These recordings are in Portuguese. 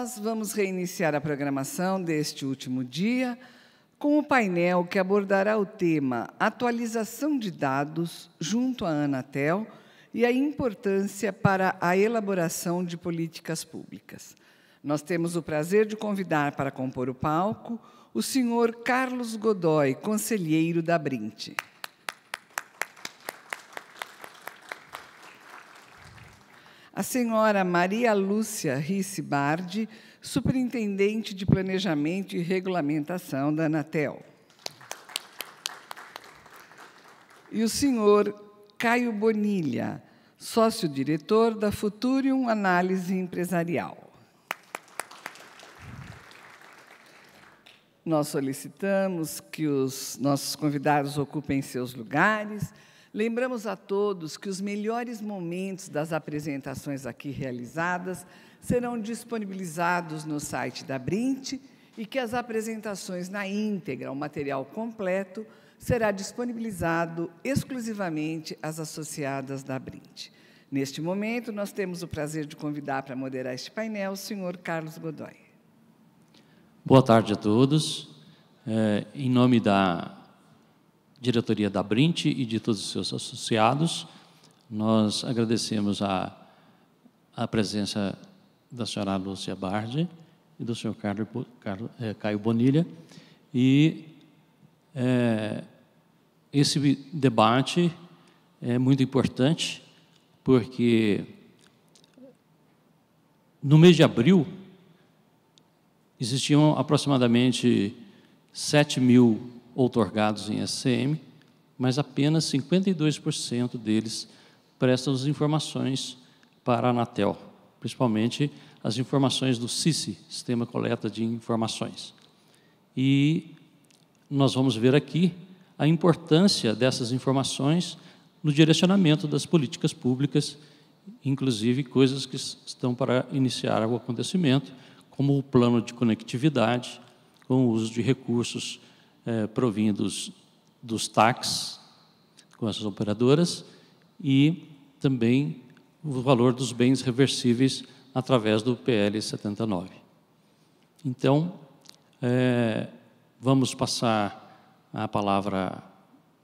Nós vamos reiniciar a programação deste último dia com o painel que abordará o tema Atualização de dados junto à Anatel e a importância para a elaboração de políticas públicas. Nós temos o prazer de convidar para compor o palco o senhor Carlos Godoy, conselheiro da Brint. A senhora Maria Lúcia Risse Bardi, superintendente de Planejamento e Regulamentação da Anatel. E o senhor Caio Bonilha, sócio-diretor da Futurium Análise Empresarial. Nós solicitamos que os nossos convidados ocupem seus lugares. Lembramos a todos que os melhores momentos das apresentações aqui realizadas serão disponibilizados no site da Brint e que as apresentações na íntegra, o material completo, será disponibilizado exclusivamente às associadas da Brint. Neste momento, nós temos o prazer de convidar para moderar este painel o senhor Carlos Godoy. Boa tarde a todos. Em nome da diretoria da Brint e de todos os seus associados, nós agradecemos a presença da senhora Lúcia Bardi e do senhor Caio Bonilha. E esse debate é muito importante, porque no mês de abril existiam aproximadamente 7.000 outorgados em SCM, mas apenas 52% deles prestam as informações para a Anatel, principalmente as informações do SISI, Sistema Coleta de Informações. E nós vamos ver aqui a importância dessas informações no direcionamento das políticas públicas, inclusive coisas que estão para iniciar o acontecimento, como o plano de conectividade, com o uso de recursos provindos dos TACs com essas operadoras e também o valor dos bens reversíveis através do PL 79. Então, vamos passar a palavra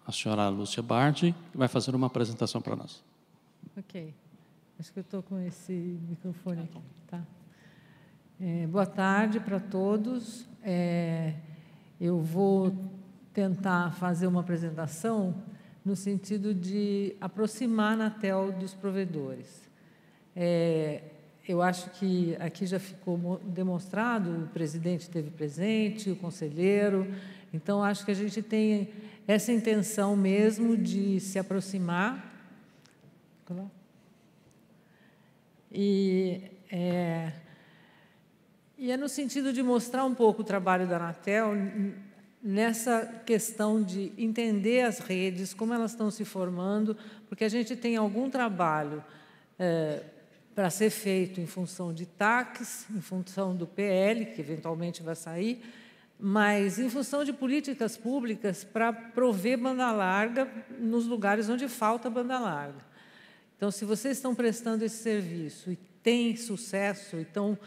à senhora Lúcia Bardi, que vai fazer uma apresentação para nós. Ok. Acho que eu estou com esse microfone aqui. Tá. Boa tarde para todos. Eu vou tentar fazer uma apresentação no sentido de aproximar a Anatel dos provedores. Eu acho que aqui já ficou demonstrado, o presidente esteve presente, o conselheiro, então acho que a gente tem essa intenção mesmo de se aproximar. E é no sentido de mostrar um pouco o trabalho da Anatel nessa questão de entender as redes, como elas estão se formando, porque a gente tem algum trabalho para ser feito em função de TACs, em função do PL, que eventualmente vai sair, mas em função de políticas públicas para prover banda larga nos lugares onde falta banda larga. Então, se vocês estão prestando esse serviço e têm sucesso, e estão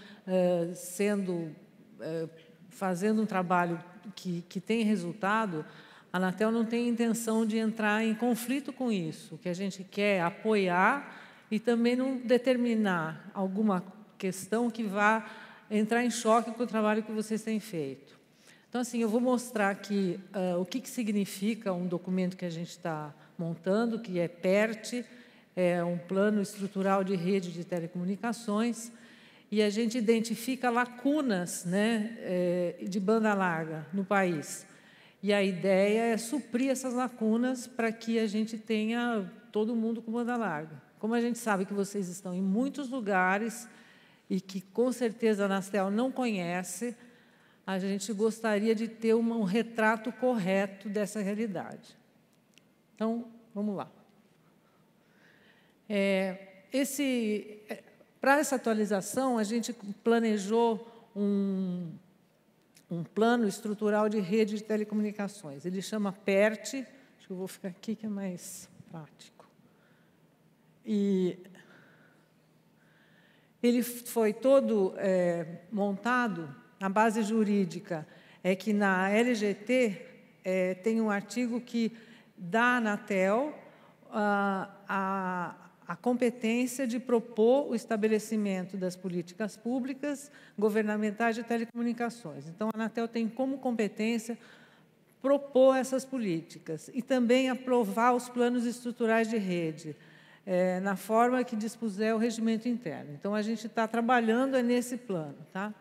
fazendo um trabalho que tem resultado, a Anatel não tem intenção de entrar em conflito com isso. O que a gente quer é apoiar e também não determinar alguma questão que vá entrar em choque com o trabalho que vocês têm feito. Então, assim, eu vou mostrar aqui o que significa um documento que a gente está montando, que é PERT, é um plano estrutural de rede de telecomunicações, e a gente identifica lacunas, né, de banda larga no país. E a ideia é suprir essas lacunas para que a gente tenha todo mundo com banda larga. Como a gente sabe que vocês estão em muitos lugares e que, com certeza, a Anatel não conhece, a gente gostaria de ter um retrato correto dessa realidade. Então, vamos lá. Para essa atualização, a gente planejou um plano estrutural de rede de telecomunicações. Ele chama PERT, acho que eu vou ficar aqui que é mais prático. Ele foi todo montado, a base jurídica é que na LGT tem um artigo que dá à Anatel a competência de propor o estabelecimento das políticas públicas governamentais de telecomunicações. Então, a Anatel tem como competência propor essas políticas e também aprovar os planos estruturais de rede, na forma que dispuser o regimento interno. Então, a gente está trabalhando nesse plano. Tá?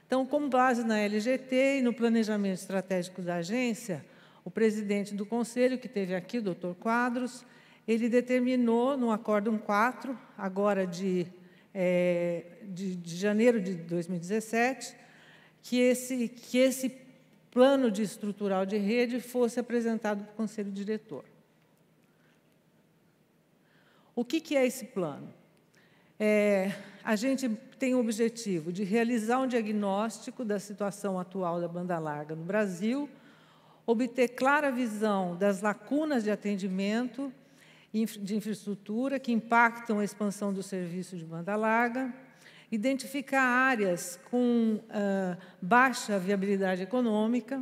Então, com base na LGT e no planejamento estratégico da agência, o presidente do Conselho, que esteve aqui, o Dr. Quadros, ele determinou, no Acórdão 4, agora de janeiro de 2017, que esse plano de estrutural de rede fosse apresentado para o Conselho Diretor. O que é esse plano? A gente tem o objetivo de realizar um diagnóstico da situação atual da banda larga no Brasil, obter clara visão das lacunas de atendimento de infraestrutura que impactam a expansão do serviço de banda larga, identificar áreas com baixa viabilidade econômica,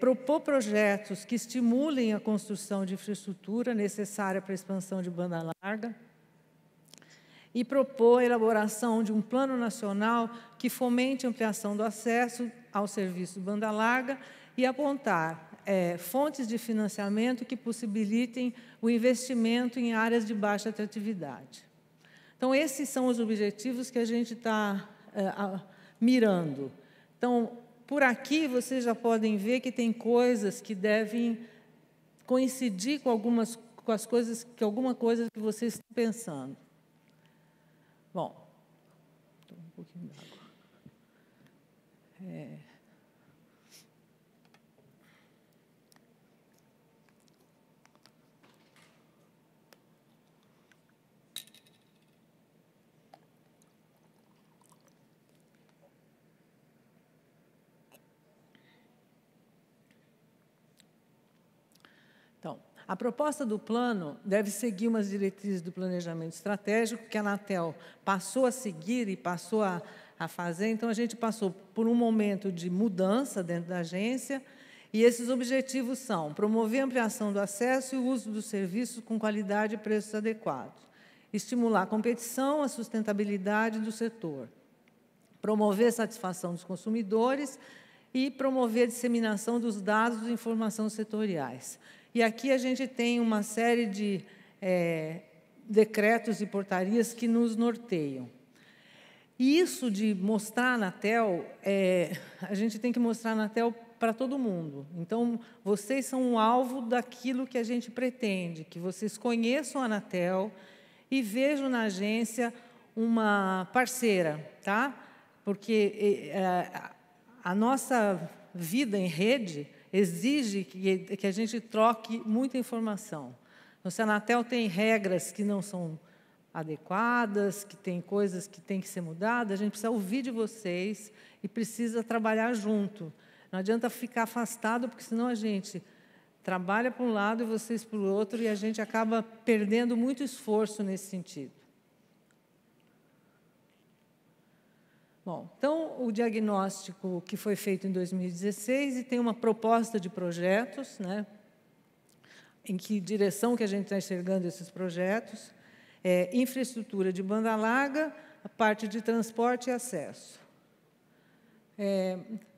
propor projetos que estimulem a construção de infraestrutura necessária para a expansão de banda larga e propor a elaboração de um plano nacional que fomente a ampliação do acesso ao serviço de banda larga e apontar fontes de financiamento que possibilitem o investimento em áreas de baixa atratividade. Então, esses são os objetivos que a gente está mirando. Então, por aqui, vocês já podem ver que tem coisas que devem coincidir com alguma coisa que vocês estão pensando. Bom, estou um pouquinho d'água. Então, a proposta do plano deve seguir umas diretrizes do planejamento estratégico que a Anatel passou a seguir e passou a fazer. Então, a gente passou por um momento de mudança dentro da agência e esses objetivos são promover a ampliação do acesso e o uso dos serviços com qualidade e preços adequados, estimular a competição, a sustentabilidade do setor, promover a satisfação dos consumidores e promover a disseminação dos dados de informação setoriais. E aqui a gente tem uma série de decretos e portarias que nos norteiam. E isso de mostrar a Anatel, a gente tem que mostrar a Anatel para todo mundo. Então, vocês são um alvo daquilo que a gente pretende, que vocês conheçam a Anatel e vejam na agência uma parceira, tá? Porque a nossa vida em rede exige que a gente troque muita informação. Então, se a Anatel tem regras que não são adequadas, que tem coisas que têm que ser mudadas, a gente precisa ouvir de vocês e precisa trabalhar junto. Não adianta ficar afastado, porque senão a gente trabalha para um lado e vocês para o outro, e a gente acaba perdendo muito esforço nesse sentido. Bom, então, o diagnóstico que foi feito em 2016 e tem uma proposta de projetos, né, em que direção que a gente está enxergando esses projetos, infraestrutura de banda larga, a parte de transporte e acesso.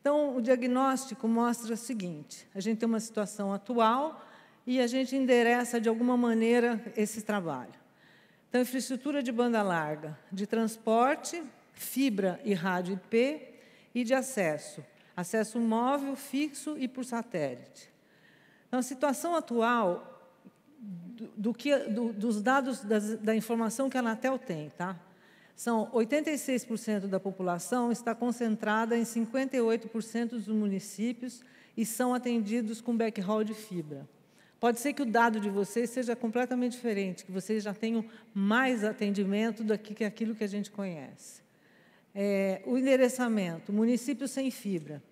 Então, o diagnóstico mostra o seguinte: a gente tem uma situação atual e a gente endereça, de alguma maneira, esse trabalho. Então, infraestrutura de banda larga, de transporte, fibra e rádio IP, e de acesso móvel, fixo e por satélite. Então, a situação atual dos dados da informação que a Anatel tem, tá? São 86% da população está concentrada em 58% dos municípios e são atendidos com backhaul de fibra. Pode ser que o dado de vocês seja completamente diferente, que vocês já tenham mais atendimento do que aquilo que a gente conhece. O endereçamento, municípios sem fibra,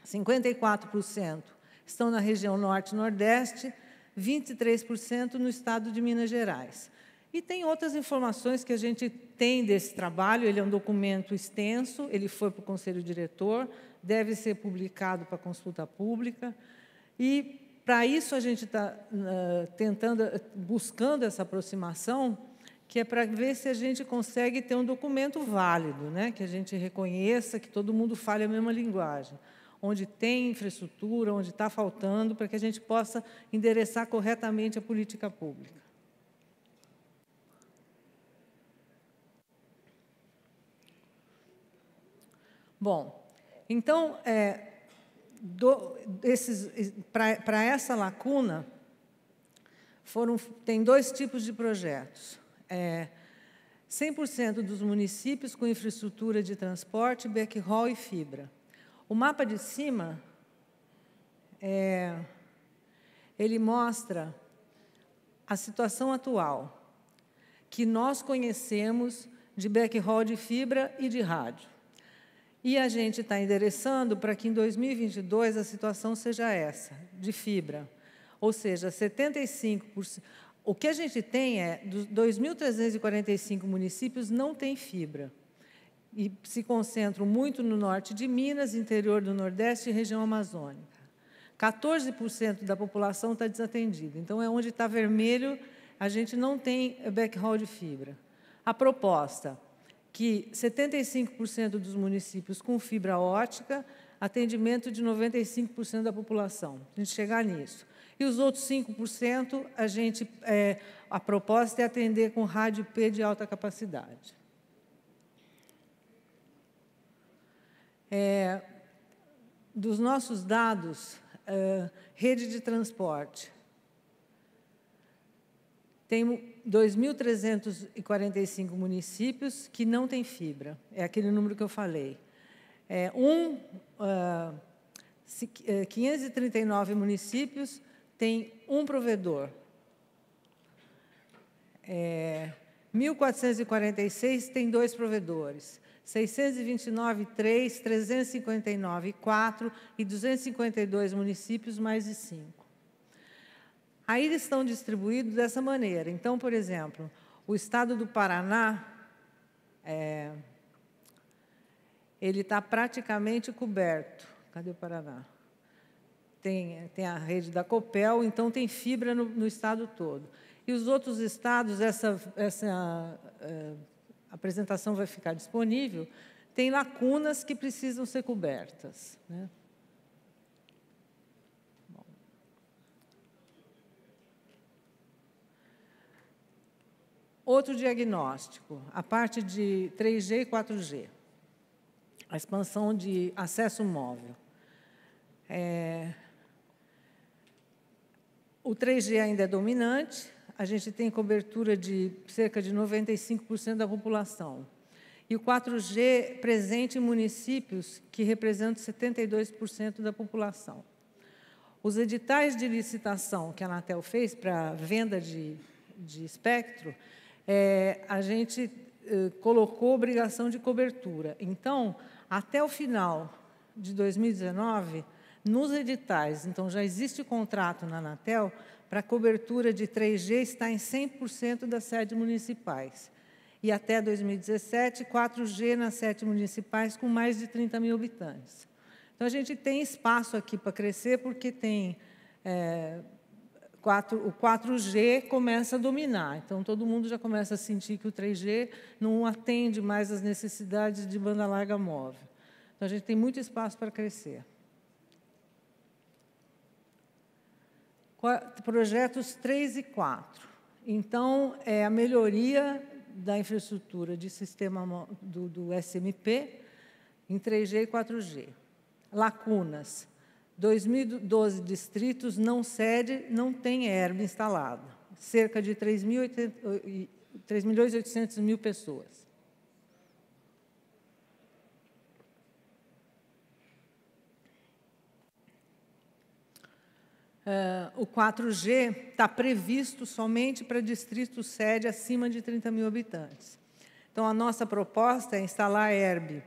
54% estão na região norte e nordeste, 23% no estado de Minas Gerais. E tem outras informações que a gente tem desse trabalho. Ele é um documento extenso, ele foi para o Conselho Diretor, deve ser publicado para consulta pública. E, para isso, a gente está buscando essa aproximação, que é para ver se a gente consegue ter um documento válido, né? Que a gente reconheça, que todo mundo fale a mesma linguagem, onde tem infraestrutura, onde está faltando, para que a gente possa endereçar corretamente a política pública. Bom, então, para essa lacuna, tem 2 tipos de projetos. 100% dos municípios com infraestrutura de transporte, backhaul e fibra. O mapa de cima, ele mostra a situação atual, que nós conhecemos de backhaul de fibra e de rádio. E a gente está endereçando para que, em 2022, a situação seja essa, de fibra. Ou seja, 75%. O que a gente tem dos 2.345 municípios não tem fibra. E se concentram muito no norte de Minas, interior do Nordeste e região amazônica. 14% da população está desatendida. Então, é onde está vermelho, a gente não tem backhaul de fibra. A proposta, que 75% dos municípios com fibra ótica, atendimento de 95% da população. A gente chegar nisso. E os outros 5%, a proposta é atender com rádio P de alta capacidade. Dos nossos dados, rede de transporte. Tem 2.345 municípios que não têm fibra. É aquele número que eu falei. 539 municípios têm um provedor. 1.446 tem 2 provedores. 629, 3, 359, 4 e 252 municípios, mais de 5. Aí eles estão distribuídos dessa maneira. Então, por exemplo, o estado do Paraná, ele está praticamente coberto. Cadê o Paraná? Tem a rede da Copel, então tem fibra no estado todo. E os outros estados, essa apresentação vai ficar disponível, tem lacunas que precisam ser cobertas, né? Outro diagnóstico, a parte de 3G e 4G, a expansão de acesso móvel. O 3G ainda é dominante, a gente tem cobertura de cerca de 95% da população. E o 4G presente em municípios que representam 72% da população. Os editais de licitação que a Anatel fez para venda de espectro, a gente colocou obrigação de cobertura. Então, até o final de 2019, nos editais, então já existe contrato na Anatel para cobertura de 3G está em 100% das sedes municipais. E até 2017, 4G nas sedes municipais com mais de 30 mil habitantes. Então, a gente tem espaço aqui para crescer, porque tem o 4G começa a dominar. Então, todo mundo já começa a sentir que o 3G não atende mais às necessidades de banda larga móvel. Então, a gente tem muito espaço para crescer. Projetos 3 e 4. Então, é a melhoria da infraestrutura de sistema do SMP em 3G e 4G. Lacunas. 2012 distritos não sede, não tem ERB instalado. Cerca de 3.800.000 pessoas. O 4G está previsto somente para distritos sede acima de 30 mil habitantes. Então, a nossa proposta é instalar ERB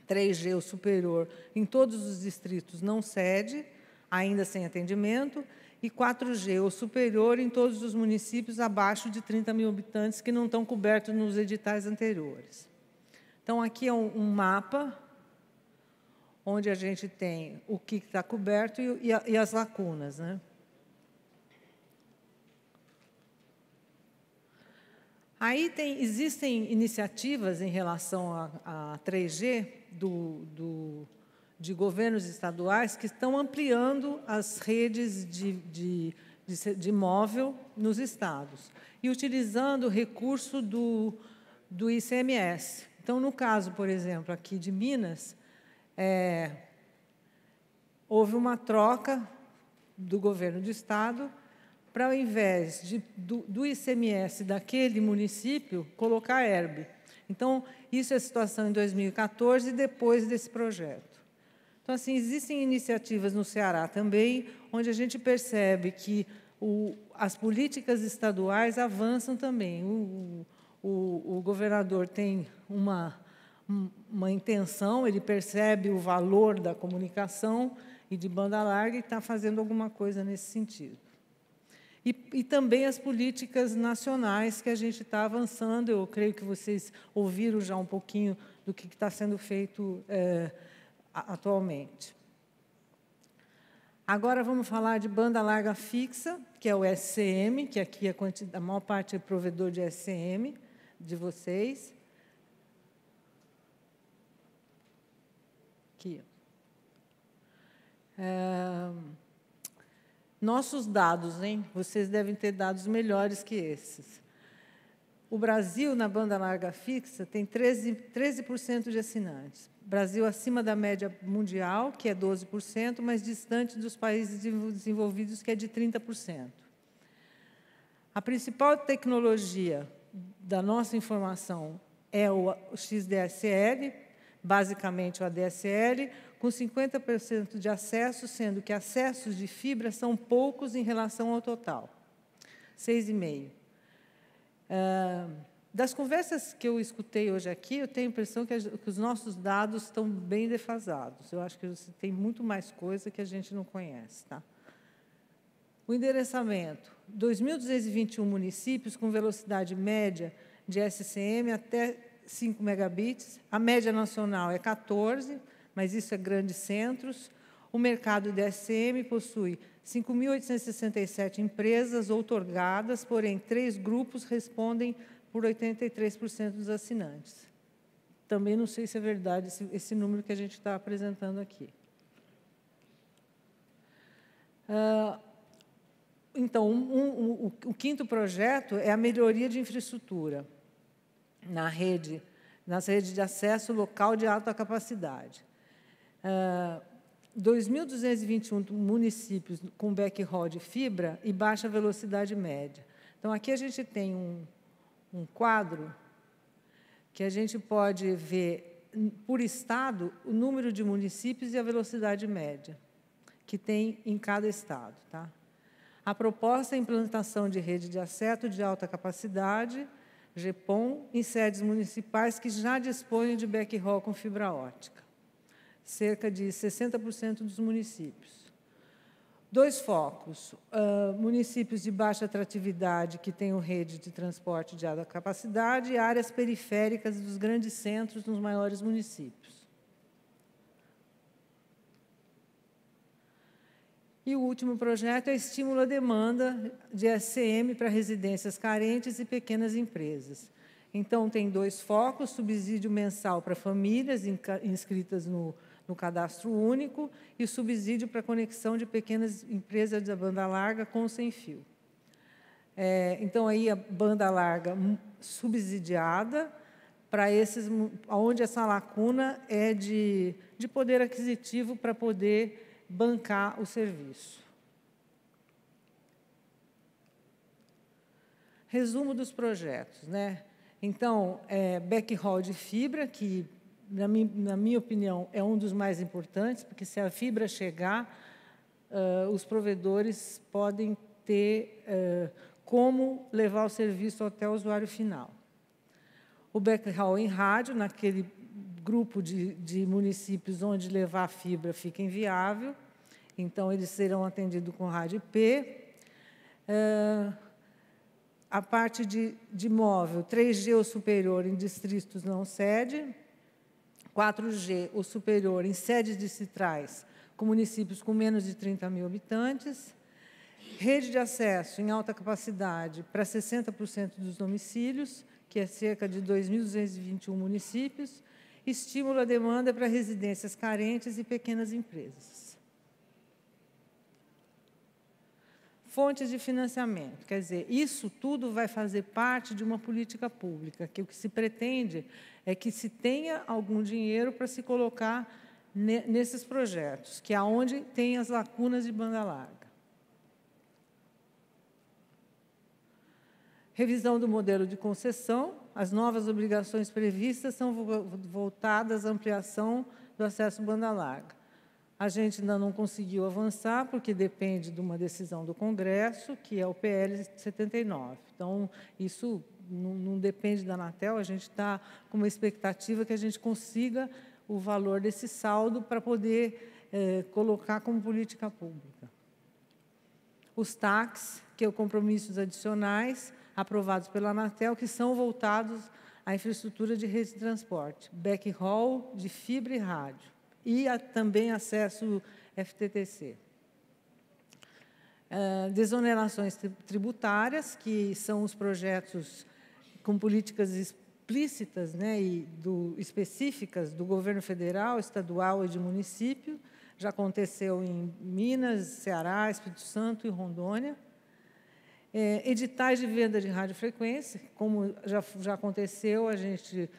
3G ou superior em todos os distritos não sede, ainda sem atendimento, e 4G ou superior em todos os municípios abaixo de 30 mil habitantes que não estão cobertos nos editais anteriores. Então, aqui é um mapa onde a gente tem o que está coberto e as lacunas, né? Aí existem iniciativas em relação a 3G de governos estaduais que estão ampliando as redes de móvel nos estados e utilizando o recurso do ICMS. Então, no caso, por exemplo, aqui de Minas, houve uma troca do governo do estado para, ao invés do ICMS daquele município, colocar ERB. Então, isso é a situação em 2014, depois desse projeto. Então, assim, existem iniciativas no Ceará também, onde a gente percebe que as políticas estaduais avançam também. O governador tem uma intenção, ele percebe o valor da comunicação e de banda larga e está fazendo alguma coisa nesse sentido. E também as políticas nacionais que a gente está avançando. Eu creio que vocês ouviram já um pouquinho do que está sendo feito atualmente. Agora vamos falar de banda larga fixa, que é o SCM, que aqui a maior parte é provedor de SCM de vocês. Aqui. Nossos dados, hein? Vocês devem ter dados melhores que esses. O Brasil, na banda larga fixa, tem 13% de assinantes. Brasil acima da média mundial, que é 12%, mas distante dos países desenvolvidos, que é de 30%. A principal tecnologia da nossa informação é o XDSL, basicamente o ADSL, com 50% de acesso, sendo que acessos de fibra são poucos em relação ao total, 6,5%. Das conversas que eu escutei hoje aqui, eu tenho a impressão que os nossos dados estão bem defasados. Eu acho que tem muito mais coisa que a gente não conhece. Tá? O endereçamento: 2.221 municípios com velocidade média de SCM até 5 megabits. A média nacional é 14, mas isso é grandes centros. O mercado de SCM possui 5.867 empresas outorgadas, porém, 3 grupos respondem por 83% dos assinantes. Também não sei se é verdade esse número que a gente está apresentando aqui. Então, o quinto projeto é a melhoria de infraestrutura nas redes de acesso local de alta capacidade. 2.221 municípios com backhaul fibra e baixa velocidade média. Então, aqui a gente tem um quadro que a gente pode ver, por estado, o número de municípios e a velocidade média que tem em cada estado. Tá? A proposta é a implantação de rede de acesso de alta capacidade, GPON, em sedes municipais que já dispõem de backhaul com fibra óptica. Cerca de 60% dos municípios. 2 focos: municípios de baixa atratividade que tenham rede de transporte de alta capacidade e áreas periféricas dos grandes centros nos maiores municípios. E o último projeto é estímulo à demanda de SCM para residências carentes e pequenas empresas. Então, tem 2 focos: subsídio mensal para famílias inscritas no cadastro único e subsídio para conexão de pequenas empresas de banda larga com sem fio. Então, aí a banda larga subsidiada para esses, onde essa lacuna é de poder aquisitivo para poder bancar o serviço. Resumo dos projetos, né? Então, backhaul de fibra, que na minha opinião, é um dos mais importantes, porque se a fibra chegar, os provedores podem ter como levar o serviço até o usuário final. O backhaul em rádio, naquele grupo de municípios onde levar a fibra fica inviável, então eles serão atendidos com rádio IP. A parte de móvel, 3G ou superior em distritos não sede, 4G ou superior em sedes distritais com municípios com menos de 30 mil habitantes, rede de acesso em alta capacidade para 60% dos domicílios, que é cerca de 2.221 municípios, estímulo à demanda para residências carentes e pequenas empresas. Fontes de financiamento, quer dizer, isso tudo vai fazer parte de uma política pública, que o que se pretende é que se tenha algum dinheiro para se colocar nesses projetos, que é onde tem as lacunas de banda larga. Revisão do modelo de concessão, as novas obrigações previstas são voltadas à ampliação do acesso banda larga. A gente ainda não conseguiu avançar, porque depende de uma decisão do Congresso, que é o PL 79. Então, isso não depende da Anatel, a gente está com uma expectativa que a gente consiga o valor desse saldo para poder colocar como política pública. Os TACs, que são compromissos adicionais aprovados pela Anatel, que são voltados à infraestrutura de rede de transporte, backhaul de fibra e rádio. E também acesso FTTC. Desonerações tributárias, que são os projetos com políticas explícitas, né, e específicas do governo federal, estadual e de município. Já aconteceu em Minas, Ceará, Espírito Santo e Rondônia. Editais de venda de radiofrequência, como já aconteceu, a gente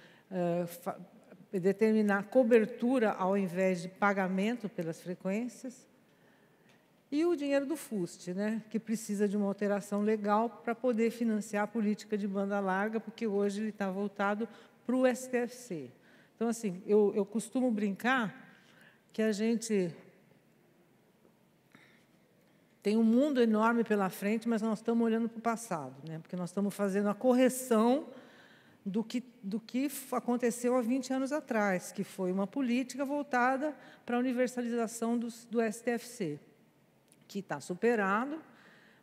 determinar cobertura ao invés de pagamento pelas frequências, e o dinheiro do FUST, né, que precisa de uma alteração legal para poder financiar a política de banda larga, porque hoje ele está voltado para o STFC. Então, assim, eu costumo brincar que a gente tem um mundo enorme pela frente, mas nós estamos olhando para o passado, né, porque nós estamos fazendo a correção do que aconteceu há 20 anos atrás, que foi uma política voltada para a universalização do STFC, que está superado,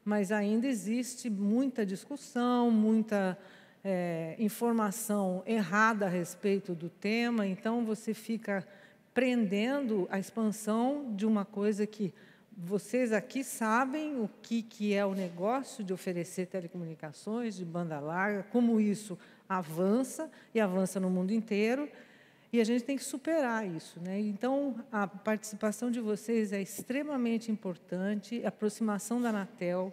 mas ainda existe muita discussão, muita informação errada a respeito do tema, então você fica prendendo a expansão de uma coisa que vocês aqui sabem o que é o negócio de oferecer telecomunicações de banda larga, como isso avança, e avança no mundo inteiro, e a gente tem que superar isso, né? Então, a participação de vocês é extremamente importante, a aproximação da Anatel,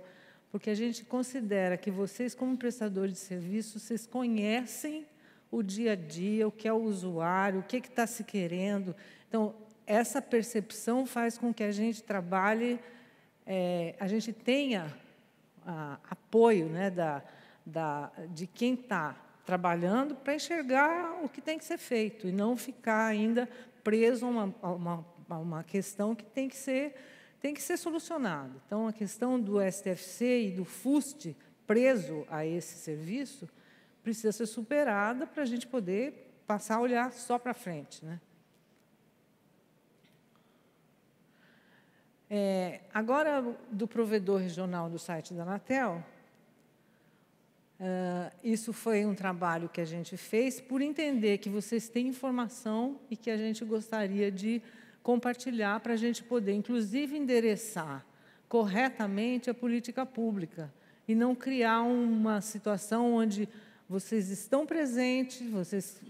porque a gente considera que vocês, como prestadores de serviço, vocês conhecem o dia a dia, o que é o usuário, o que está se querendo. Então, essa percepção faz com que a gente trabalhe, a gente tenha apoio, né, de quem está trabalhando para enxergar o que tem que ser feito e não ficar ainda preso a uma questão que tem que ser solucionada. Então, a questão do STFC e do FUST preso a esse serviço precisa ser superada para a gente poder passar a olhar só para frente, né? Agora, do provedor regional do site da Anatel, isso foi um trabalho que a gente fez por entender que vocês têm informação e que a gente gostaria de compartilhar para a gente poder, inclusive, endereçar corretamente a política pública e não criar uma situação onde vocês estão presentes, vocês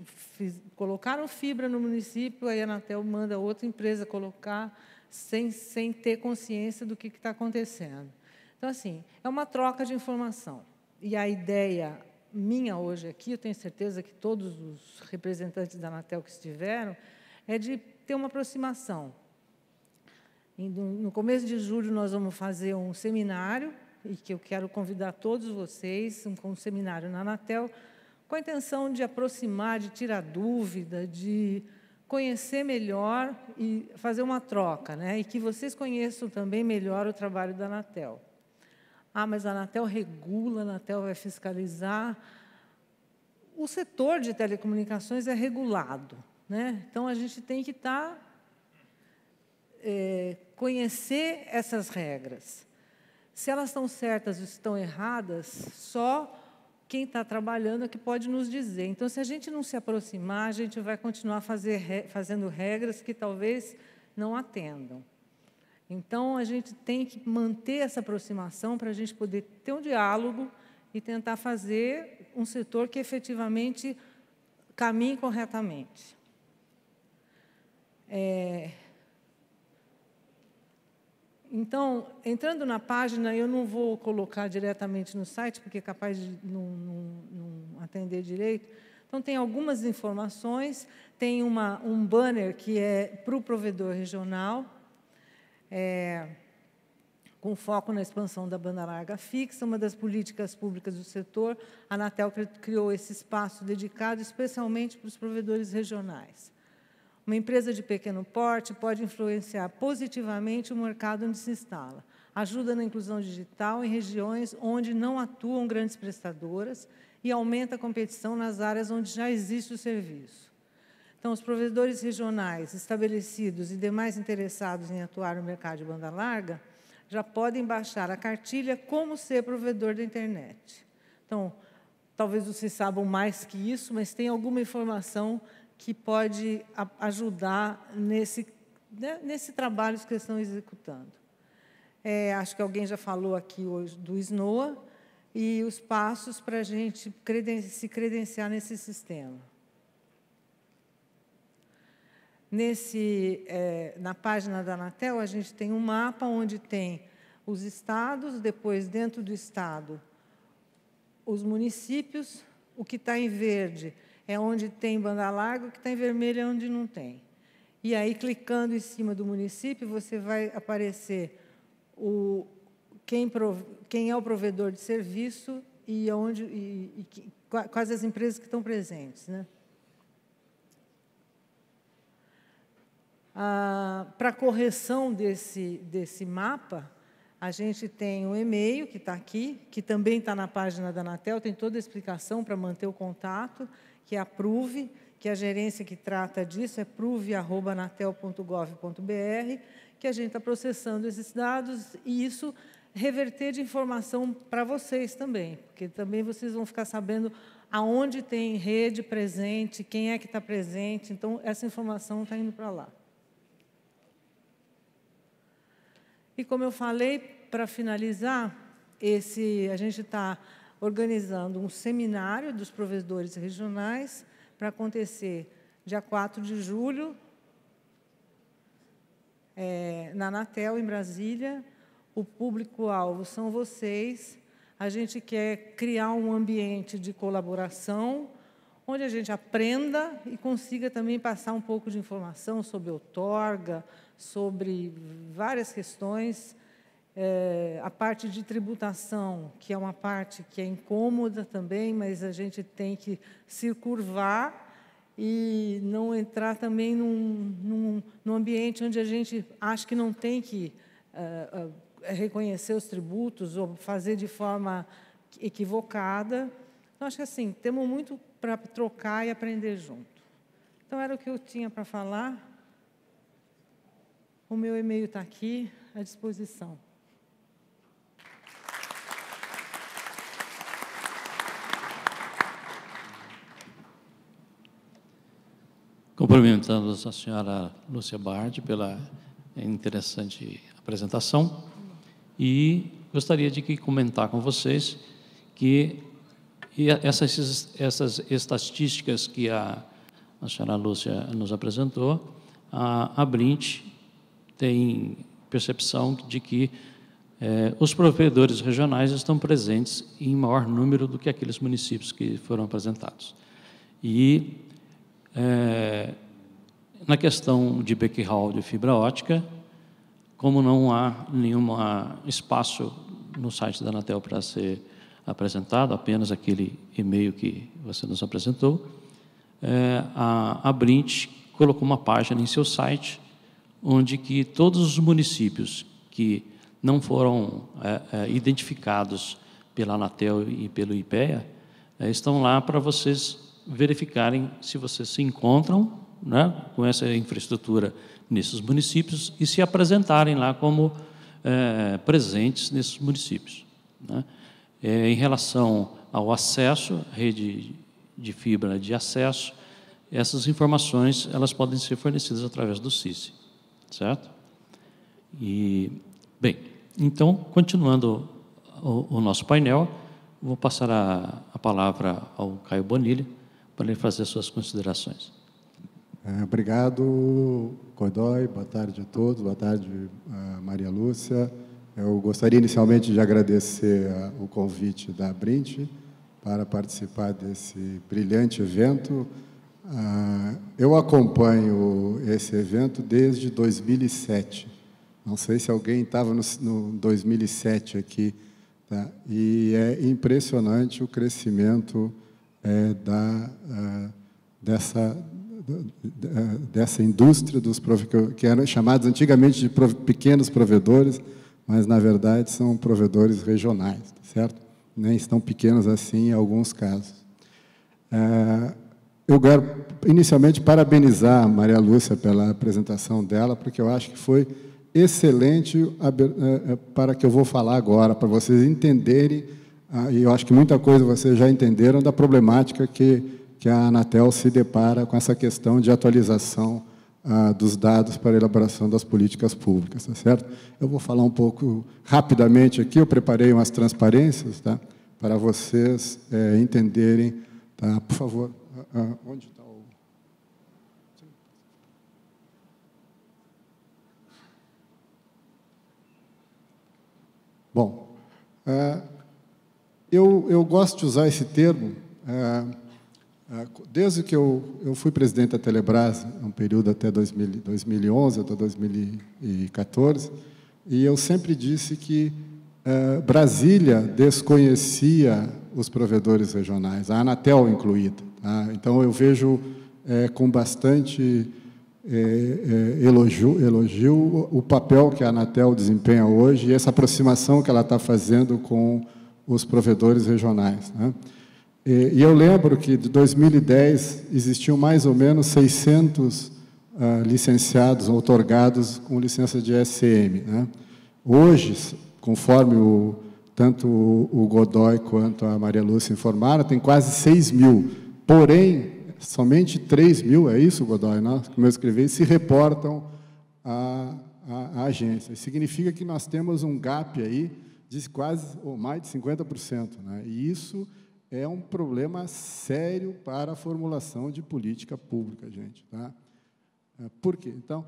colocaram fibra no município, aí a Anatel manda outra empresa colocar, sem ter consciência do que está acontecendo. Então, assim, é uma troca de informação. E a ideia minha hoje aqui, eu tenho certeza que todos os representantes da Anatel que estiveram, é de ter uma aproximação. No começo de julho, nós vamos fazer um seminário, e que eu quero convidar todos vocês, um seminário na Anatel, com a intenção de aproximar, de tirar dúvida, de conhecer melhor e fazer uma troca, né? E que vocês conheçam também melhor o trabalho da Anatel. Mas a Anatel regula, a Anatel vai fiscalizar. O setor de telecomunicações é regulado, né? Então, a gente tem que estar conhecer essas regras. Se elas estão certas ou estão erradas, só quem está trabalhando é que pode nos dizer. Então, se a gente não se aproximar, a gente vai continuar fazendo regras que talvez não atendam. Então, a gente tem que manter essa aproximação para a gente poder ter um diálogo e tentar fazer um setor que efetivamente caminhe corretamente. Então, entrando na página, eu não vou colocar diretamente no site, porque é capaz de não atender direito. Então, tem algumas informações, tem um banner que é para o provedor regional, com foco na expansão da banda larga fixa, uma das políticas públicas do setor. A Anatel criou esse espaço dedicado especialmente para os provedores regionais. Uma empresa de pequeno porte pode influenciar positivamente o mercado onde se instala. Ajuda na inclusão digital em regiões onde não atuam grandes prestadoras e aumenta a competição nas áreas onde já existe o serviço. Então, os provedores regionais estabelecidos e demais interessados em atuar no mercado de banda larga já podem baixar a cartilha Como Ser Provedor da Internet. Então, talvez vocês saibam mais que isso, mas tem alguma informação que pode ajudar nesse trabalho que eles estão executando. Acho que alguém já falou aqui hoje do SNOA e os passos para a gente se credenciar nesse sistema. Na página da Anatel, a gente tem um mapa onde tem os estados, depois, dentro do estado, os municípios. O que está em verde é onde tem banda larga, o que está em vermelho é onde não tem. E aí, clicando em cima do município, você vai aparecer quem é o provedor de serviço e quais as empresas que estão presentes, né? Para a correção desse mapa, a gente tem um e-mail que está aqui, que também está na página da Anatel, tem toda a explicação para manter o contato, que é a Pruve, que a gerência que trata disso é pruve@anatel.gov.br, que a gente está processando esses dados e isso reverter de informação para vocês também, porque também vocês vão ficar sabendo aonde tem rede presente, quem é que está presente, então essa informação está indo para lá. E, como eu falei, para finalizar, a gente está organizando um seminário dos provedores regionais para acontecer dia 4 de julho, na Anatel, em Brasília. O público-alvo são vocês. A gente quer criar um ambiente de colaboração, onde a gente aprenda e consiga também passar um pouco de informação sobre outorga, sobre várias questões. A parte de tributação, que é uma parte que é incômoda também, mas a gente tem que se curvar e não entrar também num ambiente onde a gente acha que não tem que reconhecer os tributos ou fazer de forma equivocada. Então, acho que assim, temos muito para trocar e aprender junto. Então, era o que eu tinha para falar. O meu e-mail está aqui, à disposição. Cumprimentamos a senhora Lúcia Bard pela interessante apresentação e gostaria de comentar com vocês que essas estatísticas que a senhora Lúcia nos apresentou, a Brint tem percepção de que os provedores regionais estão presentes em maior número do que aqueles municípios que foram apresentados. E, na questão de backhaul de fibra ótica, como não há nenhum espaço no site da Anatel para ser apresentado, apenas aquele e-mail que você nos apresentou, a Brint colocou uma página em seu site onde que todos os municípios que não foram identificados pela Anatel e pelo IPEA estão lá para vocês verificarem se vocês se encontram né, com essa infraestrutura nesses municípios e se apresentarem lá como presentes nesses municípios, né? Em relação ao acesso, rede de fibra de acesso, essas informações elas podem ser fornecidas através do CICE, certo? E, bem, então, continuando o nosso painel, vou passar a palavra ao Caio Bonilha para ele fazer suas considerações. Obrigado, Godoy. Boa tarde a todos. Boa tarde, Maria Lúcia. Eu gostaria inicialmente de agradecer o convite da Brint para participar desse brilhante evento. Eu acompanho esse evento desde 2007. Não sei se alguém estava no 2007 aqui, tá? E é impressionante o crescimento dessa indústria que eram chamados antigamente de pequenos provedores, mas, na verdade, são provedores regionais, certo? Nem estão pequenos assim em alguns casos. Eu quero, inicialmente, parabenizar a Maria Lúcia pela apresentação dela, porque eu acho que foi excelente para que eu vou falar agora, para vocês entenderem, e eu acho que muita coisa vocês já entenderam da problemática que a Anatel se depara com essa questão de atualização dos dados para a elaboração das políticas públicas, tá certo? Eu vou falar um pouco rapidamente aqui, eu preparei umas transparências, tá? Para vocês entenderem, tá? Por favor, onde está o... Bom, eu gosto de usar esse termo, desde que eu fui presidente da Telebrás, um período até 2011, até 2014, e eu sempre disse que Brasília desconhecia os provedores regionais, a Anatel incluída. Tá? Então, eu vejo com bastante elogio o papel que a Anatel desempenha hoje e essa aproximação que ela está fazendo com os provedores regionais, né? E eu lembro que, de 2010, existiam mais ou menos 600 licenciados, outorgados com licença de SM, né? Hoje, conforme tanto o Godoy quanto a Maria Lúcia informaram, tem quase 6 mil. Porém, somente 3 mil, é isso, Godoy, né? Como eu escrevi, se reportam à agência. Significa que nós temos um gap aí de quase, ou mais de 50%, né? E isso é um problema sério para a formulação de política pública, gente, tá? Por quê? Então,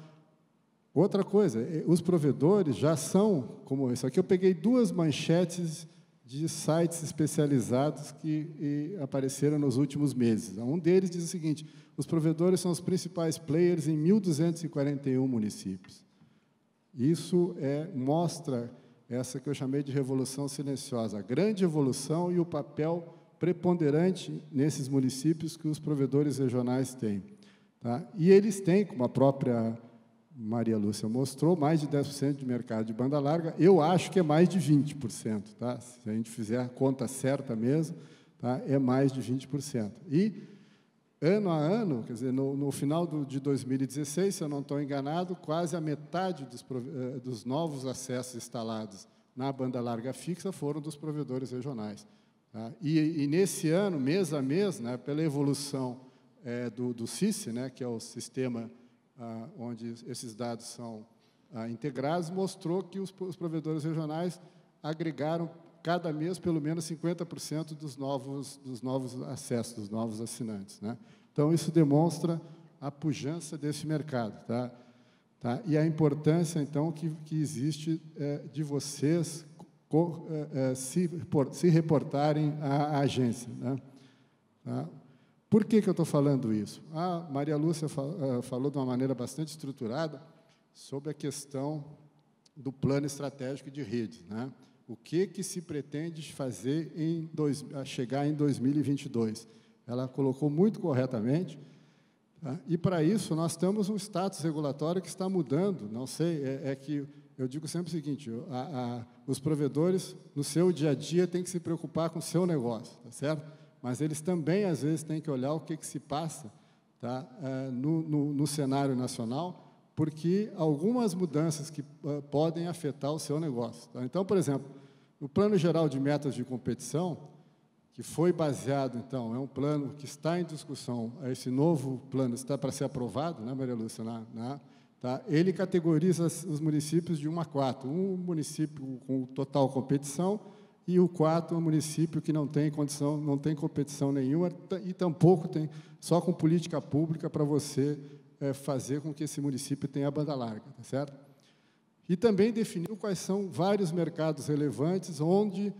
outra coisa, os provedores já são, como isso aqui, eu peguei 2 manchetes de sites especializados que apareceram nos últimos meses. Um deles diz o seguinte: os provedores são os principais players em 1.241 municípios. Isso mostra essa que eu chamei de revolução silenciosa, a grande evolução e o papel preponderante nesses municípios que os provedores regionais têm. Tá? E eles têm, como a própria Maria Lúcia mostrou, mais de 10% de mercado de banda larga. Eu acho que é mais de 20%. Tá? Se a gente fizer a conta certa mesmo, tá? É mais de 20%. E, ano a ano, quer dizer, no final de 2016, se eu não estou enganado, quase a metade dos novos acessos instalados na banda larga fixa foram dos provedores regionais. Tá? E nesse ano, mês a mês, né, pela evolução do CICE, né, que é o sistema onde esses dados são integrados, mostrou que os provedores regionais agregaram cada mês pelo menos 50% dos novos acessos, dos novos assinantes, né? Então, isso demonstra a pujança desse mercado, tá? E a importância, então, que existe de vocês se reportarem à agência, né? Tá? Por que eu estou falando isso? A Maria Lúcia falou de uma maneira bastante estruturada sobre a questão do plano estratégico de redes, né? O que se pretende fazer a chegar em 2022? Ela colocou muito corretamente, tá? E, para isso, nós temos um status regulatório que está mudando. Não sei, que eu digo sempre o seguinte: os provedores, no seu dia a dia, têm que se preocupar com o seu negócio, tá certo? Mas eles também, às vezes, têm que olhar o que se passa, tá, no cenário nacional, porque algumas mudanças que podem afetar o seu negócio. Tá? Então, por exemplo, o Plano Geral de Metas de Competição, que foi baseado, então, é um plano que está em discussão, esse novo plano está para ser aprovado, né, Maria Lúcia? Tá? Ele categoriza os municípios de 1 a 4. Um município com total competição e o 4 é um município que não tem condição, não tem competição nenhuma e tampouco tem, só com política pública para você fazer com que esse município tenha banda larga, tá certo? E também definiu quais são vários mercados relevantes onde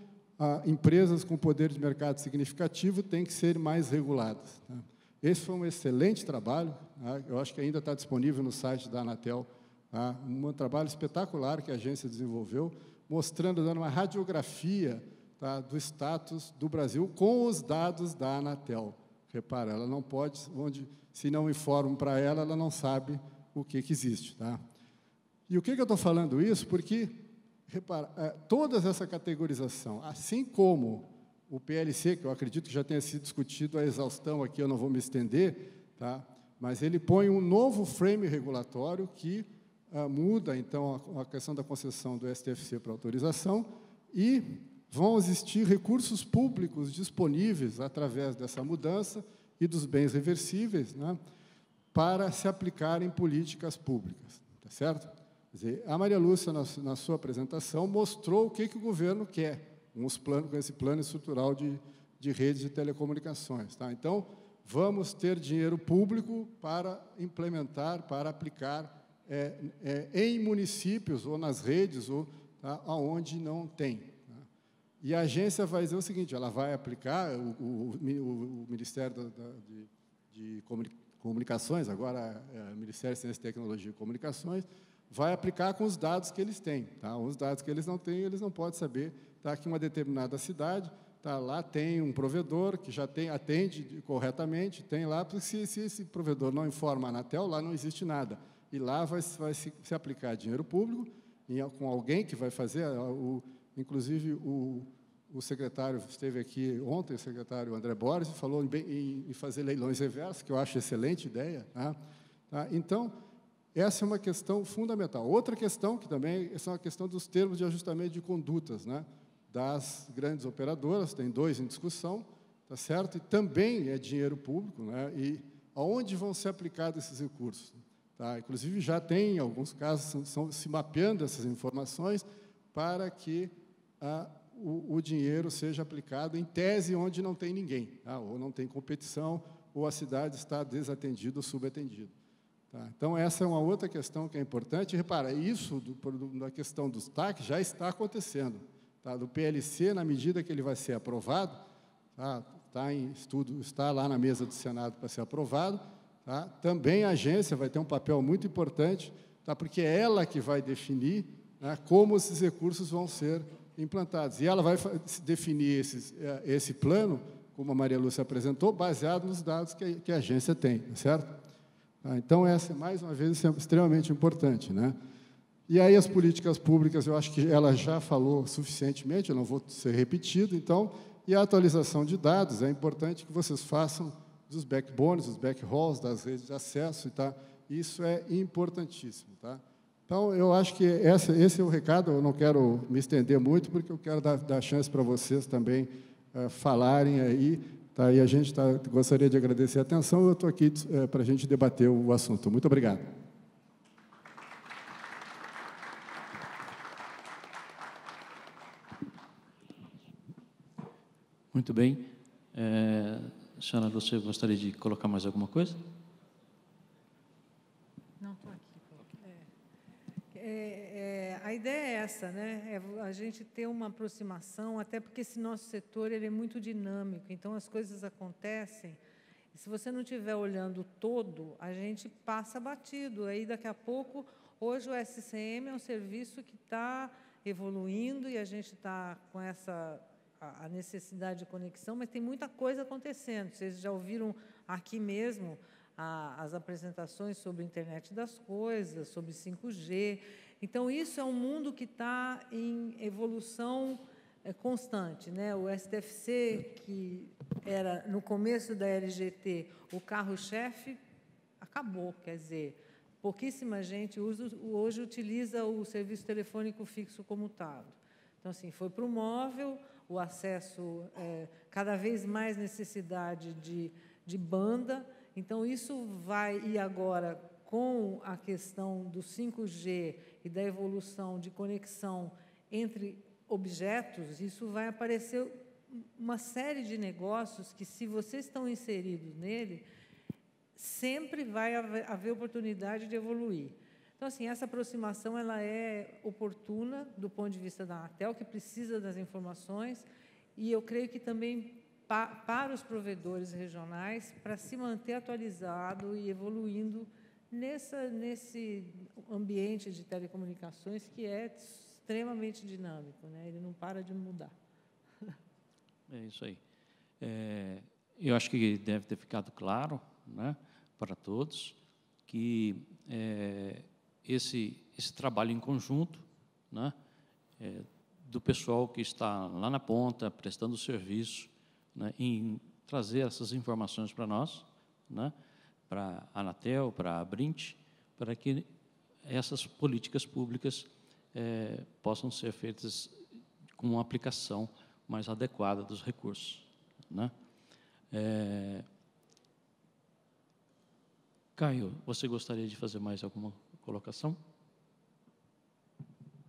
empresas com poder de mercado significativo têm que ser mais reguladas. Tá? Esse foi um excelente trabalho, tá? Eu acho que ainda está disponível no site da Anatel, tá? Um trabalho espetacular que a agência desenvolveu, mostrando, dando uma radiografia, tá, do status do Brasil com os dados da Anatel. Repara, ela não pode, se não informam para ela, ela não sabe o que existe. Tá? E o que eu estou falando isso? Porque, repara, toda essa categorização, assim como o PLC, que eu acredito que já tenha sido discutido a exaustão aqui, eu não vou me estender, tá? Mas ele põe um novo frame regulatório que muda, então, a questão da concessão do STFC para autorização e vão existir recursos públicos disponíveis através dessa mudança e dos bens reversíveis, né, para se aplicar em políticas públicas, tá certo? Quer dizer, a Maria Lúcia, na sua apresentação, mostrou o que o governo quer, com esse plano estrutural de redes de telecomunicações. Tá? Então, vamos ter dinheiro público para implementar, para aplicar em municípios ou nas redes, ou tá, onde não tem. E a agência vai dizer o seguinte, ela vai aplicar, o Ministério de Comunicações, agora o Ministério de Ciência, Tecnologia e Comunicações, vai aplicar com os dados que eles têm. Tá? Os dados que eles não têm, eles não podem saber tá, que uma determinada cidade, tá, lá tem um provedor que já atende corretamente, tem lá, porque se esse provedor não informa a Anatel, lá não existe nada. E lá vai se aplicar dinheiro público, com alguém que vai fazer, inclusive o secretário esteve aqui ontem, o secretário André Borges, falou em fazer leilões reversos, que eu acho excelente ideia. Tá? Então, essa é uma questão fundamental. Outra questão, que também é a questão dos termos de ajustamento de condutas, né, das grandes operadoras, tem 2 em discussão, tá certo? E também é dinheiro público, né, e aonde vão ser aplicados esses recursos? Tá? Inclusive, já tem, em alguns casos, se mapeando essas informações para que o dinheiro seja aplicado em tese onde não tem ninguém, tá? Ou não tem competição, ou a cidade está desatendida ou subatendida. Tá? Então, essa é uma outra questão que é importante. Repara, isso da questão dos TAC já está acontecendo. Tá? Do PLC, na medida que ele vai ser aprovado, tá em estudo, está lá na mesa do Senado para ser aprovado, tá? Também a agência vai ter um papel muito importante, tá? Porque é ela que vai definir, né, como esses recursos vão ser implantados. E ela vai definir esse plano, como a Maria Lúcia apresentou, baseado nos dados que a agência tem, certo? Então, essa, mais uma vez, é extremamente importante. Né? E aí, as políticas públicas, eu acho que ela já falou suficientemente, eu não vou ser repetido, então, e a atualização de dados, é importante que vocês façam dos backbones, dos backhauls, das redes de acesso, tá? Isso é importantíssimo. Tá? Então, eu acho que esse é o recado, eu não quero me estender muito, porque eu quero dar chance para vocês também falarem aí. Tá, e a gente gostaria de agradecer a atenção, eu estou aqui para a gente debater o assunto. Muito obrigado. Muito bem. Senhora, você gostaria de colocar mais alguma coisa? Não, estou aqui. A ideia é essa, né? É a gente ter uma aproximação, até porque esse nosso setor ele é muito dinâmico, então as coisas acontecem, e se você não estiver olhando o todo, a gente passa batido. Aí, daqui a pouco, hoje o SCM é um serviço que está evoluindo e a gente está com a necessidade de conexão, mas tem muita coisa acontecendo. Vocês já ouviram aqui mesmo as apresentações sobre a internet das coisas, sobre 5G. Então, isso é um mundo que está em evolução constante. Né? O STFC, que era, no começo da LGT, o carro-chefe, acabou, quer dizer, pouquíssima gente hoje utiliza o serviço telefônico fixo comutado. Então, assim, foi para o móvel, o acesso, cada vez mais necessidade de banda. Então, isso vai, e agora, com a questão do 5G e da evolução de conexão entre objetos, isso vai aparecer uma série de negócios que, se vocês estão inseridos nele, sempre vai haver oportunidade de evoluir. Então, assim, essa aproximação ela é oportuna do ponto de vista da Anatel, que precisa das informações, e eu creio que também para os provedores regionais, para se manter atualizado e evoluindo nesse ambiente de telecomunicações que é extremamente dinâmico, né? Ele não para de mudar. É isso aí. Eu acho que deve ter ficado claro, né, para todos que esse trabalho em conjunto, né, do pessoal que está lá na ponta, prestando serviço, né, em trazer essas informações para nós, né, para a Anatel, para a Abrint, para que essas políticas públicas possam ser feitas com uma aplicação mais adequada dos recursos, né? Caio, você gostaria de fazer mais alguma colocação?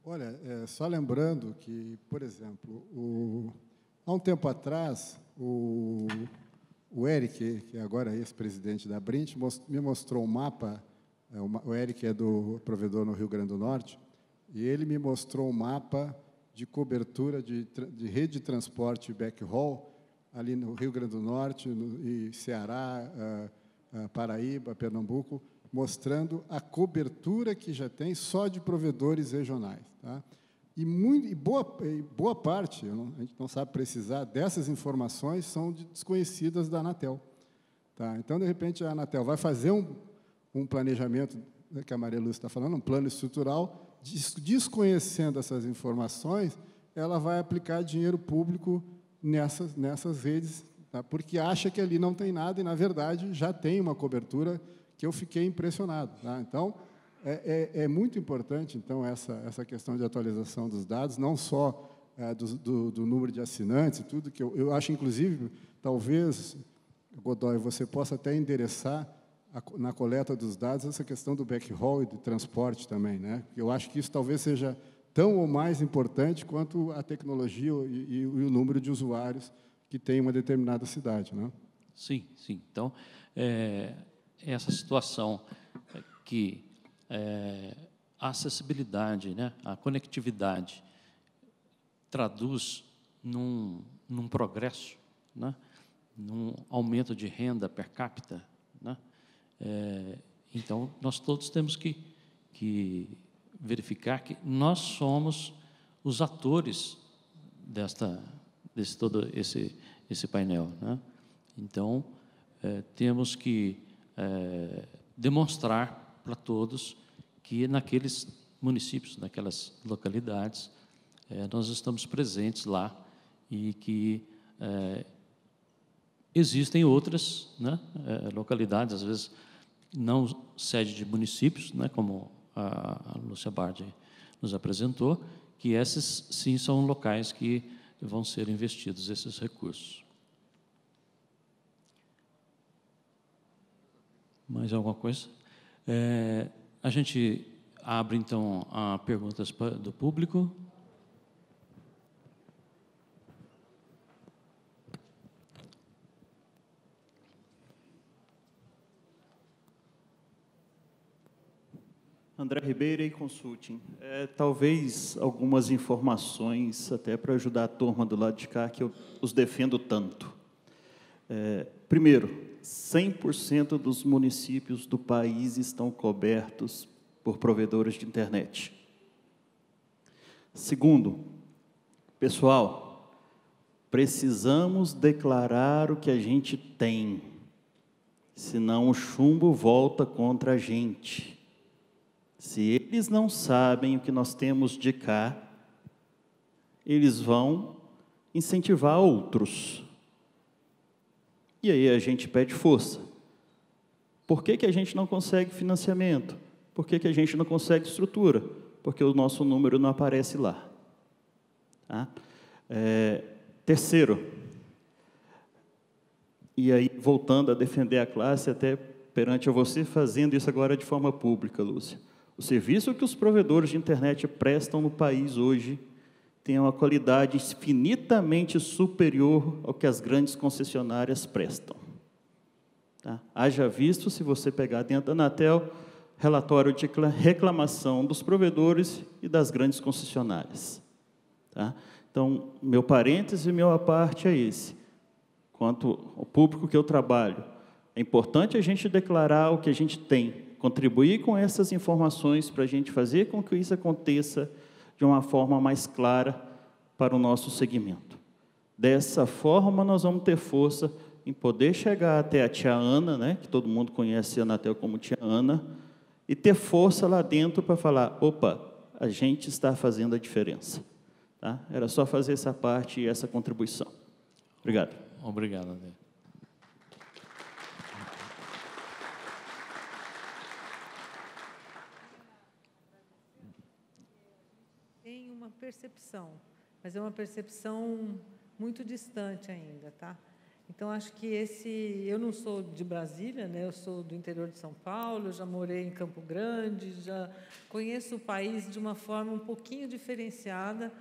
Olha, só lembrando que, por exemplo, há um tempo atrás, o Eric, que agora é ex-presidente da Abrint, me mostrou um mapa. O Eric é do provedor no Rio Grande do Norte, e ele me mostrou um mapa de cobertura de rede de transporte backhaul ali no Rio Grande do Norte, e Ceará, Paraíba, Pernambuco, mostrando a cobertura que já tem só de provedores regionais. Tá? E boa parte, a gente não sabe precisar, dessas informações são desconhecidas da Anatel. Tá? Então, de repente, a Anatel vai fazer um planejamento, que a Maria Lúcia está falando, um plano estrutural, desconhecendo essas informações, ela vai aplicar dinheiro público nessas redes, tá? Porque acha que ali não tem nada e, na verdade, já tem uma cobertura que eu fiquei impressionado. Tá? Então, é muito importante, então, essa questão de atualização dos dados, não só do número de assinantes e tudo, que eu acho, inclusive, talvez, Godoy, você possa até endereçar na coleta dos dados essa questão do backhaul e do transporte também, né? Eu acho que isso talvez seja tão ou mais importante quanto a tecnologia e o número de usuários que tem uma determinada cidade, né? Sim, sim. Então, essa situação que a acessibilidade, né, a conectividade traduz num progresso, né, num aumento de renda per capita, né? Então, nós todos temos que verificar que nós somos os atores desse todo esse painel, né? Então, temos que demonstrar para todos que naqueles municípios, naquelas localidades, nós estamos presentes lá e que existem outras, né, localidades, às vezes não sede de municípios, né, como a Lúcia Bardi nos apresentou, que esses, sim, são locais que vão ser investidos esses recursos. Mais alguma coisa? A gente abre, então, a perguntas do público. André Ribeiro e Consulting. Talvez algumas informações, até para ajudar a turma do lado de cá, que eu os defendo tanto. Primeiro, 100% dos municípios do país estão cobertos por provedores de internet. Segundo, pessoal, precisamos declarar o que a gente tem, senão o chumbo volta contra a gente. Se eles não sabem o que nós temos de cá, eles vão incentivar outros. E aí a gente pede força. Por que a gente não consegue financiamento? Por que a gente não consegue estrutura? Porque o nosso número não aparece lá. Tá? Terceiro, e aí voltando a defender a classe, até perante a você, fazendo isso agora de forma pública, Lúcia. O serviço que os provedores de internet prestam no país hoje tem uma qualidade infinitamente superior ao que as grandes concessionárias prestam. Tá? Haja visto, se você pegar dentro da Anatel, relatório de reclamação dos provedores e das grandes concessionárias. Tá? Então, meu parêntese e meu à parte é esse. Quanto ao público que eu trabalho, é importante a gente declarar o que a gente tem, contribuir com essas informações para a gente fazer com que isso aconteça de uma forma mais clara para o nosso segmento. Dessa forma, nós vamos ter força em poder chegar até a tia Ana, né, que todo mundo conhece a Anatel como tia Ana, e ter força lá dentro para falar, opa, a gente está fazendo a diferença. Tá? Era só fazer essa parte e essa contribuição. Obrigado. Obrigado, André. Tem uma percepção, mas é uma percepção muito distante ainda, tá? Então, acho que eu não sou de Brasília, né? Eu sou do interior de São Paulo, já morei em Campo Grande, já conheço o país de uma forma um pouquinho diferenciada,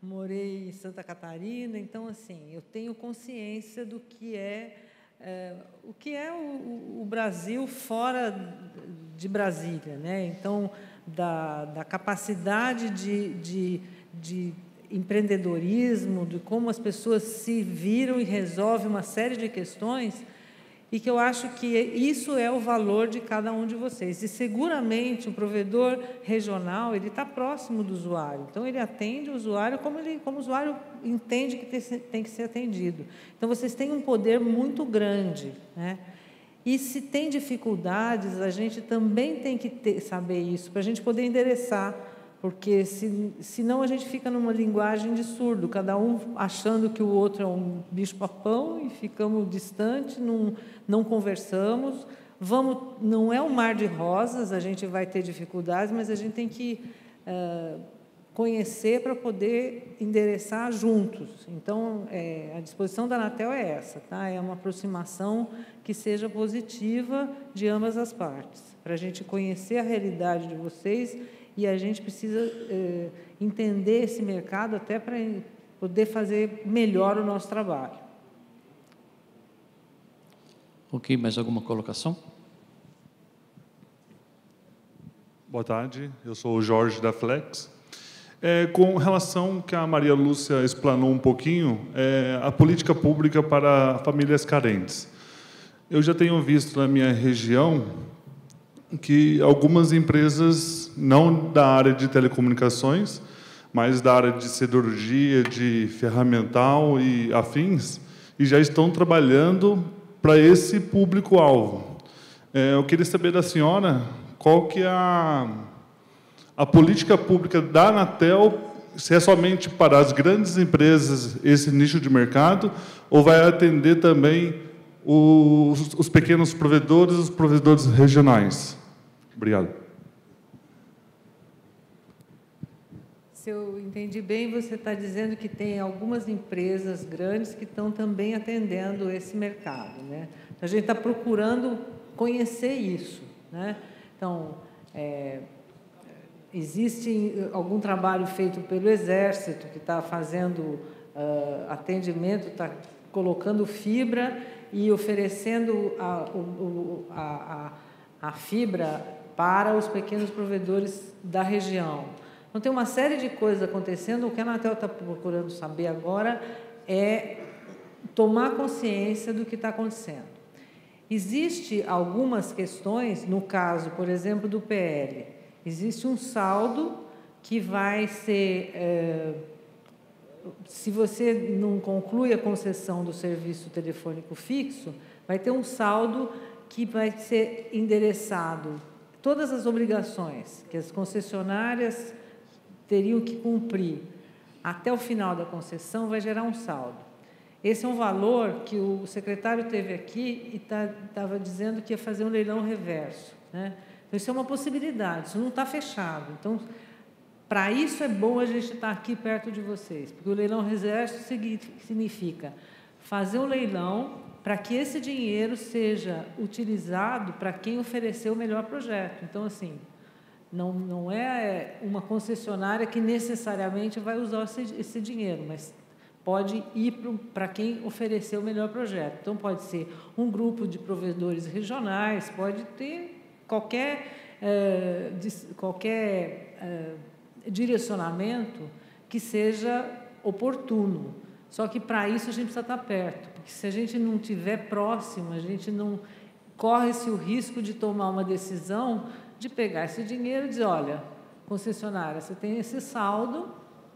morei em Santa Catarina, então, assim, eu tenho consciência do que o Brasil fora de Brasília, né? Então, da capacidade de empreendedorismo, de como as pessoas se viram e resolvem uma série de questões, e que eu acho que isso é o valor de cada um de vocês. E, seguramente, o provedor regional, ele está próximo do usuário. Então, ele atende o usuário como o usuário entende que tem que ser atendido. Então, vocês têm um poder muito grande, né? E, se tem dificuldades, a gente também tem que saber isso, para a gente poder endereçar, porque, senão, a gente fica numa linguagem de surdo, cada um achando que o outro é um bicho-papão e ficamos distantes, não conversamos. Não é um mar de rosas, a gente vai ter dificuldades, mas a gente tem que conhecer para poder endereçar juntos. Então, a disposição da Anatel é essa, tá? É uma aproximação que seja positiva de ambas as partes, para a gente conhecer a realidade de vocês, e a gente precisa entender esse mercado até para poder fazer melhor o nosso trabalho. Ok, mais alguma colocação? Boa tarde, eu sou o Jorge da Flex. Com relação ao que a Maria Lúcia explanou um pouquinho, a política pública para famílias carentes. Eu já tenho visto na minha região que algumas empresas, não da área de telecomunicações, mas da área de siderurgia, de ferramental e afins, e já estão trabalhando para esse público-alvo. Eu queria saber da senhora qual que é a política pública da Anatel, se é somente para as grandes empresas esse nicho de mercado, ou vai atender também os pequenos provedores, os provedores regionais. Obrigado. Se eu entendi bem, você está dizendo que tem algumas empresas grandes que estão também atendendo esse mercado, né? A gente está procurando conhecer isso, né? Então, existe algum trabalho feito pelo Exército, que está fazendo atendimento, está colocando fibra e oferecendo a fibra para os pequenos provedores da região. Então, tem uma série de coisas acontecendo. O que a Anatel está procurando saber agora é tomar consciência do que está acontecendo. Existe algumas questões, no caso, por exemplo, do PL, existe um saldo que vai ser, se você não conclui a concessão do serviço telefônico fixo, vai ter um saldo que vai ser endereçado. Todas as obrigações que as concessionárias teriam que cumprir até o final da concessão vai gerar um saldo. esse é um valor que o secretário teve aqui e estava dizendo que ia fazer um leilão reverso, né? Então, isso é uma possibilidade, isso não está fechado. Então, para isso é bom a gente estar aqui perto de vocês, porque o leilão reverso significa fazer um leilão para que esse dinheiro seja utilizado para quem ofereceu o melhor projeto. Então, assim, não é uma concessionária que necessariamente vai usar esse dinheiro, mas pode ir para quem ofereceu o melhor projeto. Então, pode ser um grupo de provedores regionais, pode ter qualquer direcionamento que seja oportuno. Só que, para isso, a gente precisa estar perto, porque se a gente não estiver próximo, a gente não corre-se o risco de tomar uma decisão, de pegar esse dinheiro e dizer, olha, concessionária, você tem esse saldo,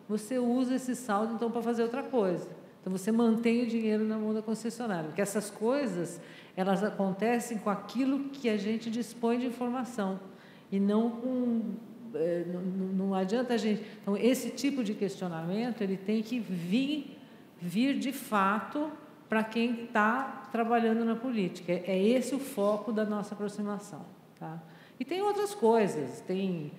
você usa esse saldo, então, para fazer outra coisa. Então, você mantém o dinheiro na mão da concessionária, porque essas coisas, elas acontecem com aquilo que a gente dispõe de informação, e não com... Não adianta a gente... Então, esse tipo de questionamento, ele tem que vir de fato para quem está trabalhando na política. É esse o foco da nossa aproximação. Tá? E tem outras coisas, tem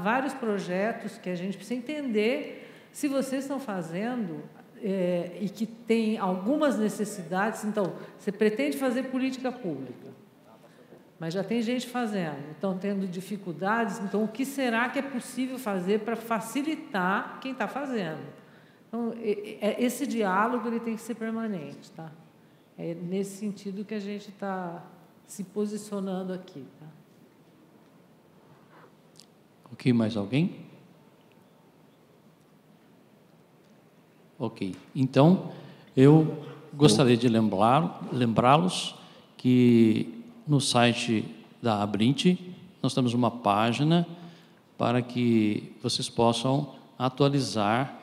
vários projetos que a gente precisa entender se vocês estão fazendo e que tem algumas necessidades. Então, você pretende fazer política pública, mas já tem gente fazendo, estão tendo dificuldades, então o que será que é possível fazer para facilitar quem está fazendo? Então, esse diálogo ele tem que ser permanente, tá? É nesse sentido que a gente está se posicionando aqui. Tá? Ok, mais alguém? Ok, então, eu gostaria de lembrá-los que no site da Abrint nós temos uma página para que vocês possam atualizar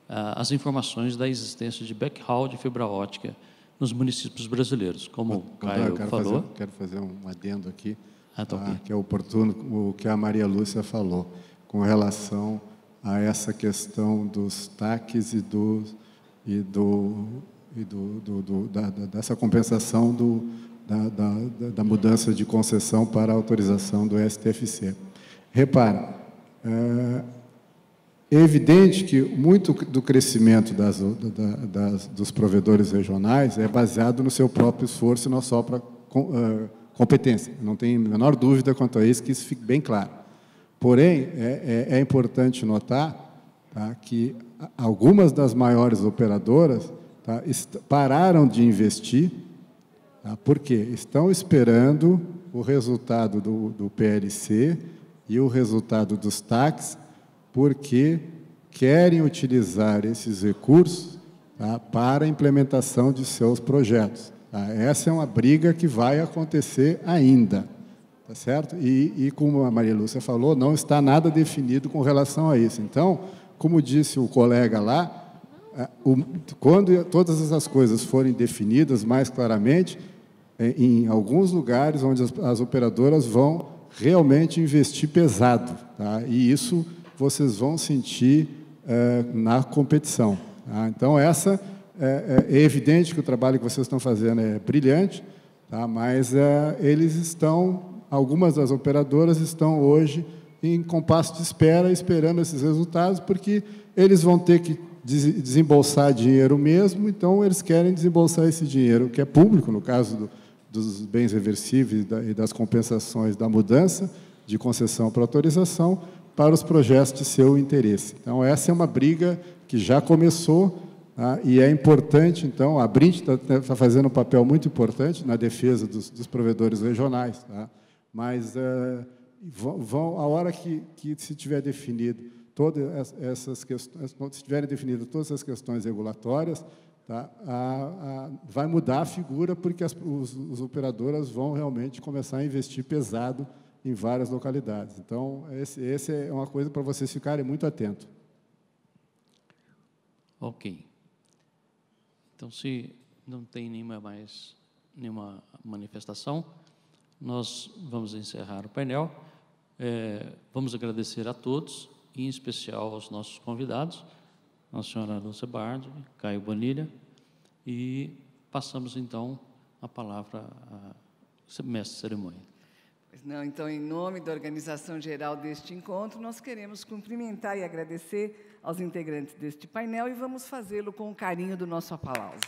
as informações da existência de backhaul de fibra ótica nos municípios brasileiros, como o Caio falou. Quero fazer um adendo aqui, okay. Que é oportuno, o que a Maria Lúcia falou, com relação a essa questão dos TACs dessa compensação da mudança de concessão para a autorização do STFC. Repara, é evidente que muito do crescimento dos provedores regionais é baseado no seu próprio esforço e não só para competência. Não tem a menor dúvida quanto a isso, que isso fique bem claro. Porém, é importante notar, tá, que algumas das maiores operadoras, tá, pararam de investir. Por quê? Estão esperando o resultado do PLC e o resultado dos TACs, porque querem utilizar esses recursos, tá, para a implementação de seus projetos. Tá? Essa é uma briga que vai acontecer ainda, tá certo? E como a Maria Lúcia falou, não está nada definido com relação a isso. Então, como disse o colega lá, quando todas essas coisas forem definidas mais claramente, em alguns lugares onde as operadoras vão realmente investir pesado, tá? E isso vocês vão sentir na competição. Tá? Então, é evidente que o trabalho que vocês estão fazendo é brilhante, tá? Mas algumas das operadoras estão hoje em compasso de espera, esperando esses resultados, porque eles vão ter que desembolsar dinheiro mesmo, então eles querem desembolsar esse dinheiro, que é público, no caso dos bens reversíveis e das compensações da mudança de concessão para autorização, para os projetos de seu interesse. Então, essa é uma briga que já começou, tá? E é importante, então, a Abrint está fazendo um papel muito importante na defesa dos provedores regionais, tá? Mas a hora que se tiver definido todas essas questões, se tiverem definido todas essas questões regulatórias, tá? Vai mudar a figura, porque as operadoras vão realmente começar a investir pesado em várias localidades. Então, esse é uma coisa para vocês ficarem muito atentos. Ok. Então, se não tem nenhuma manifestação, nós vamos encerrar o painel. Vamos agradecer a todos, em especial aos nossos convidados, a senhora Lúcia Bardi, Caio Bonilha, e passamos, então, a palavra ao mestre de cerimônia. Pois não, então, em nome da organização geral deste encontro, nós queremos cumprimentar e agradecer aos integrantes deste painel e vamos fazê-lo com o carinho do nosso aplauso.